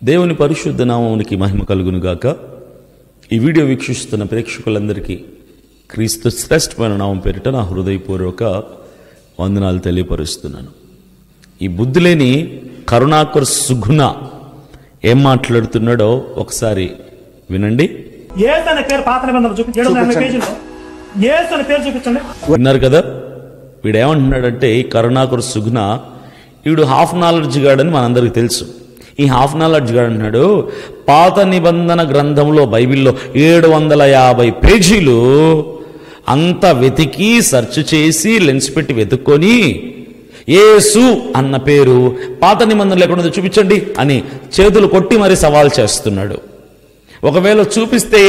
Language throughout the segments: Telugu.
దేవుని పరిశుద్ధ నామమునికి మహిమ కలుగును గాక. ఈ వీడియో వీక్షిస్తున్న ప్రేక్షకులందరికీ క్రీస్తు శ్రేష్టమైన నామం పేరిట నా హృదయపూర్వక వందనాలు తెలియపరుస్తున్నాను. ఈ బుద్ధిలేని కరుణాకర్ సుగుణ ఏం మాట్లాడుతున్నాడో ఒకసారి వినండి. విన్నారు కదా, వీడేమంటున్నాడంటే ఈ కరుణాకర్ సుగుణ వీడు హాఫ్ నాలెడ్జ్ గాడని మనందరికీ తెలుసు. ఈ హాఫ్ నాలెడ్జ్ గాడు అంటున్నాడు, పాత నిబంధన గ్రంథంలో బైబిల్లో 750 పేజీలు అంతా వెతికి సెర్చ్ చేసి లెన్స్ పెట్టి వెతుక్కొని యేసు అన్న పేరు పాత నిబంధనలు ఎక్కడుందో చూపించండి అని చేతులు కొట్టి మరి సవాల్ చేస్తున్నాడు. ఒకవేళ చూపిస్తే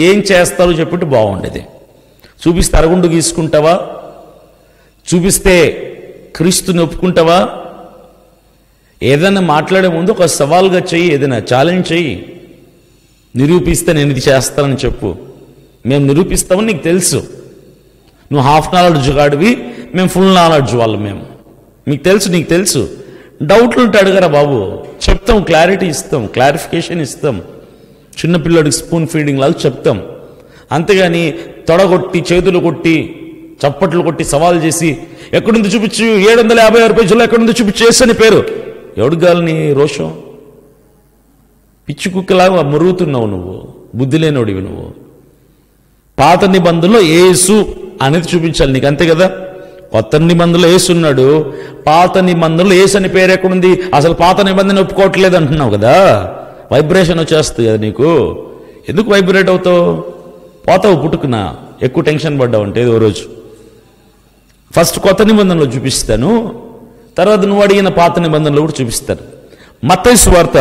ఏం చేస్తారో చెప్పిట్టు బాగుండేది. చూపిస్తే అరగుండు గీసుకుంటావా? చూపిస్తే క్రీస్తుని ఒప్పుకుంటావా? ఏదైనా మాట్లాడే ముందు ఒక సవాల్గా చెయ్యి, ఏదైనా ఛాలెంజ్ చెయ్యి. నిరూపిస్తే నేను ఇది చేస్తానని చెప్పు. మేము నిరూపిస్తామని నీకు తెలుసు. నువ్వు హాఫ్ నాలెడ్జ్ గాడివి, మేము ఫుల్ నాలెడ్జ్ వాళ్ళు. మీకు తెలుసు, నీకు తెలుసు. డౌట్లు ఉంటే అడగరా బాబు, చెప్తాం, క్లారిటీ ఇస్తాం, క్లారిఫికేషన్ ఇస్తాం. చిన్నపిల్లడికి స్పూన్ ఫీడింగ్ లాగా చెప్తాం. అంతేగాని తొడగొట్టి చేతులు కొట్టి చప్పట్లు కొట్టి సవాల్ చేసి ఎక్కడుంది చూపించు, 756 పేజీలో ఎక్కడుంది చూపించేసి అని పేరు. ఎవడిగాలని రోషం? పిచ్చి కుక్కలాగా మురుగుతున్నావు నువ్వు, బుద్ధి లేనోడివి నువ్వు. పాత నిబంధనలో యేసు అనేది చూపించాలి నీకు, అంతే కదా. కొత్త నిబంధనలో యేసు ఉన్నాడు, పాత నిబంధనలో యేసు అని పేరు ఎక్కడుంది? అసలు పాత నిబంధన ఒప్పుకోవట్లేదు అంటున్నావు కదా. వైబ్రేషన్ వచ్చేస్తుంది కదా నీకు. ఎందుకు వైబ్రేట్ అవుతావు? పోతావు పుట్టుకున్న. ఎక్కువ టెన్షన్ పడ్డావు అంటే ఏదో రోజు. ఫస్ట్ కొత్త నిబంధనలో చూపిస్తాను, తర్వాత నువ్వు అడిగిన పాత నిబంధనలు కూడా చూపిస్తారు. మత్తయి సువార్త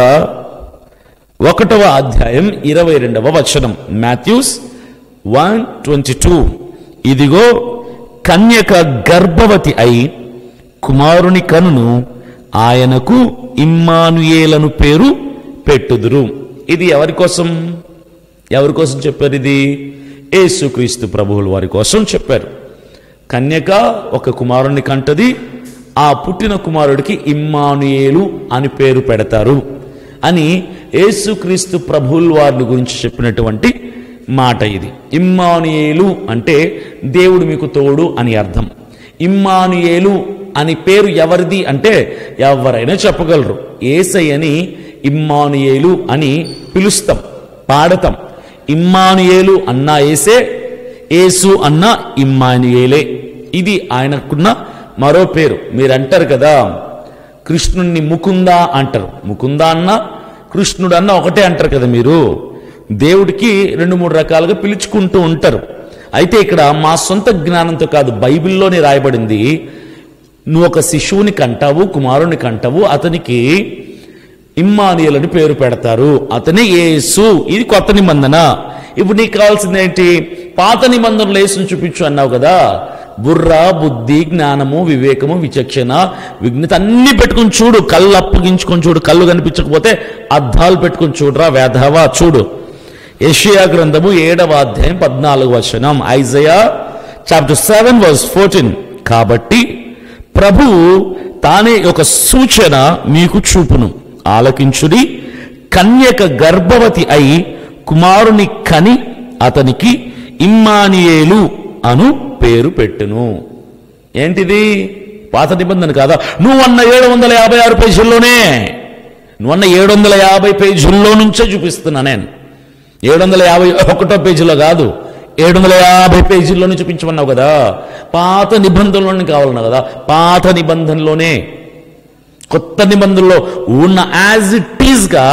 1వ అధ్యాయం 22వ వచనం, మాథ్యూస్ 1:22. ఇదిగో కన్యక గర్భవతి అయి కుమారుని కనును, ఆయనకు ఇమ్మానుయేలను పేరు పెట్టుదురు. ఇది ఎవరి కోసం చెప్పారు? ఇది యేసుక్రీస్తు ప్రభువుల వారి కోసం చెప్పారు. కన్యక ఒక కుమారుని కంటది, ఆ పుట్టిన కుమారుడికి ఇమ్మానుయేలు అని పేరు పెడతారు అని యేసుక్రీస్తు ప్రభువుల వారిని గురించి చెప్పినటువంటి మాట ఇది. ఇమ్మానుయేలు అంటే దేవుడు మీకు తోడు అని అర్థం. ఇమ్మానుయేలు అని పేరు ఎవరిది అంటే ఎవరైనా చెప్పగలరు. యేసయ్యని ఇమ్మానుయేలు అని పిలుస్తాం, పాడతాం. ఇమ్మానుయేలు అన్నా యేసే, యేసు అన్నా ఇమ్మానుయేలే. ఇది ఆయనకున్న మరో పేరు. మీరు అంటారు కదా, కృష్ణుణ్ణి ముకుంద అంటారు. ముకుంద అన్న కృష్ణుడు అన్న ఒకటే అంటారు కదా మీరు. దేవుడికి 2-3 రకాలుగా పిలుచుకుంటూ ఉంటారు. అయితే ఇక్కడ మా సొంత జ్ఞానంతో కాదు, బైబిల్లోనే రాయబడింది. నువ్వు ఒక శిశువుని కంటావు, కుమారుని కంటావు, అతనికి ఇమ్మానుయేలు అని పేరు పెడతారు, అతనే యేసు. ఇది కొత్త నిబంధన. ఇప్పుడు నీకు కావాల్సింది ఏంటి? పాత నిబంధనలు యేసుని చూపించు అన్నావు కదా. బుర్ర, బుద్ధి, జ్ఞానము, వివేకము, విచక్షణ, విజ్ఞత అన్ని పెట్టుకుని చూడు. కళ్ళు అప్పగించుకొని చూడు. కళ్ళు కనిపించకపోతే అద్దాలు పెట్టుకుని చూడరా వేధవా. చూడు, యెషయా గ్రంథము 7వ అధ్యాయం 14వ వచనం, ఐజయా చాప్టర్ 7:14. కాబట్టి ప్రభువు తానే ఒక సూచన మీకు చూపును, ఆలకించుడి. కన్యక గర్భవతి అయి కుమారుని కని అతనికి ఇమ్మానుయేలు అను పేరు పెట్టును. ఏంటిది? పాత నిబంధన కాదా? నువ్వన్న 756 పేజీల్లోనే, నువ్వన్న 750 పేజీల్లో నుంచే చూపిస్తున్నా నేను. 751 పేజీలో కాదు, 750 పేజీల్లోనే చూపించమన్నావు కదా. పాత నిబంధనలోనే కావాలన్నావు కదా. పాత నిబంధనలోనే, కొత్త నిబంధనలో ఉన్న యాజ్ ఇట్ ఈజ్గా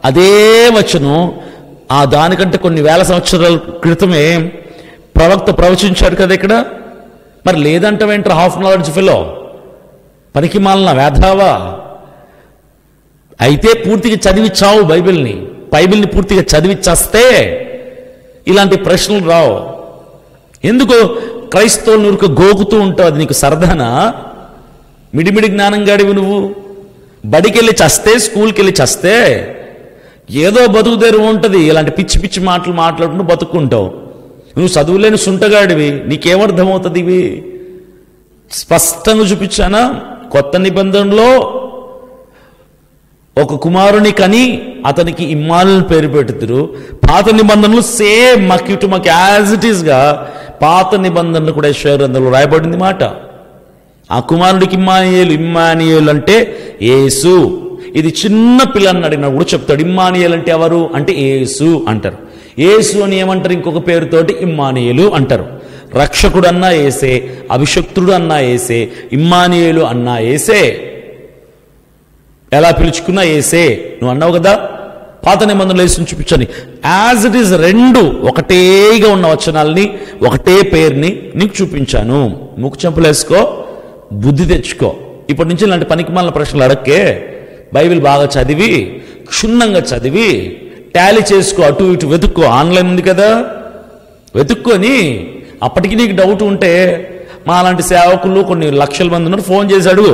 అదే వచనం. దానికంటే కొన్ని వేల సంవత్సరాల క్రితమే ప్రవక్త ప్రవచించాడు కదా ఇక్కడ. మరి లేదంటావేంటారు? హాఫ్ నాలెడ్జ్ ఫెలో, పనికి మాలిన వేధావా. అయితే పూర్తిగా చదివిచ్చావు బైబిల్ని పూర్తిగా చదివిచ్చేస్తే ఇలాంటి ప్రశ్నలు రావు. ఎందుకు క్రైస్తవులు నువ్వు గోకుతూ ఉంటావు? అది నీకు సరదానా? మిడిమిడి జ్ఞానం గాడివి నువ్వు. బడికి వెళ్ళి చస్తే, స్కూల్కి వెళ్ళి చస్తే ఏదో బతుకుదేరు ఉంటుంది. ఇలాంటి పిచ్చి పిచ్చి మాటలు మాట్లాడుకుంటూ బతుక్కుంటావు. నువ్వు చదువులేని సుంటగాడివి, నీకేమర్థమవుతుంది? ఇవి స్పష్టంగా చూపించానా? కొత్త నిబంధనలో ఒక కుమారుని కని అతనికి ఇమ్మానుయేలు పేరు పెడుతురు. పాత నిబంధనలు సేమ్ మక్కి టు మక్కి యాజ్ ఇట్ ఈస్ గా పాత నిబంధనలు కూడా యెషయా గ్రంథంలో రాయబడింది మాట. ఆ కుమారుడికి ఇమ్మానుయేలు, ఇమ్మానుయేలు అంటే యేసు. ఇది చిన్న పిల్లని అడిగినా కూడా చెప్తాడు. ఇమ్మానుయేలు అంటే ఎవరు అంటే యేసు అంటారు. యేసు అని ఏమంటారు? ఇంకొక పేరుతోటి ఇమ్మానుయేలు అంటారు. రక్షకుడు అన్నా యేసే, అభిషక్తుడు అన్నా యేసే, ఇమ్మానుయేలు అన్నా యేసే. ఎలా పిలుచుకున్నా యేసే. నువ్వు అన్నావు కదా పాత నిబంధనలు యేసుని చూపించని. యాజ్ ఇట్ ఈస్ రెండు ఒకటేగా ఉన్న వచనాలని, ఒకటే పేరుని నీకు చూపించాను. ముక్కు చెంపలు వేసుకో, బుద్ధి తెచ్చుకో. ఇప్పటి నుంచి ఇలాంటి పనికిమాలిన ప్రశ్నలు అడక్కే. బైబిల్ బాగా చదివి, క్షుణ్ణంగా చదివి, టాలీ చేసుకో, అటు ఇటు వెతుక్కో. ఆన్లైన్ ఉంది కదా, వెతుక్కొని అప్పటికి నీకు డౌట్ ఉంటే మా అలాంటి సేవకులు కొన్ని లక్షల మంది ఉన్నారు, ఫోన్ చేసి అడుగు.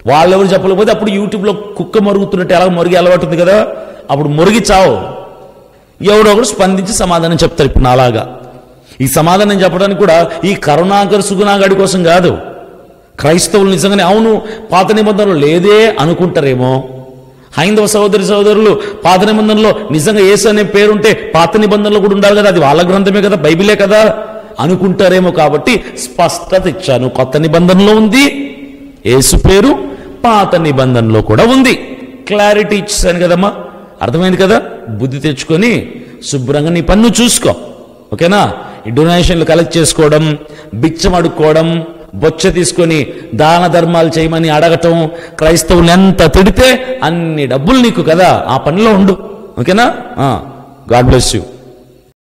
వాళ్ళెవరు చెప్పలేకపోతే అప్పుడు యూట్యూబ్లో కుక్క మరుగుతున్నట్టు ఎలా మరిగి అలవాటు ఉంది కదా, అప్పుడు మురిగి చావు. ఎవడో ఒకడు స్పందించి సమాధానం చెప్తారు. ఇప్పుడు నాలాగా ఈ సమాధానం చెప్పడానికి కూడా ఈ కరుణాకర్ సుగుణాగడి కోసం కాదు. క్రైస్తవులు నిజంగానే అవును పాత నిబంధనలు లేదే అనుకుంటారేమో. హైందవ సోదరులు పాత నిబంధనలో నిజంగా యేసు అనే పేరుంటే పాత నిబంధనలో కూడా ఉండాలి కదా, అది వాళ్ళ గ్రంథమే కదా, బైబిలే కదా అనుకుంటారేమో. కాబట్టి స్పష్టత ఇచ్చాను. కొత్త నిబంధనలో ఉంది యేసు పేరు, పాత నిబంధనలో కూడా ఉంది. క్లారిటీ ఇచ్చాను కదమ్మా, అర్థమైంది కదా. బుద్ధి తెచ్చుకొని శుభ్రంగా నీ పన్ను చూసుకో. ఓకేనా? ఈ డొనేషన్లు కలెక్ట్ చేసుకోవడం, బిచ్చం అడుక్కోవడం, బొచ్చ తీసుకొని దాన ధర్మాలు చేయమని అడగటం, క్రైస్తవులు ఎంత తిడితే అన్ని డబ్బులు నీకు కదా, ఆ పనిలో ఉండు. ఓకేనా? God bless you.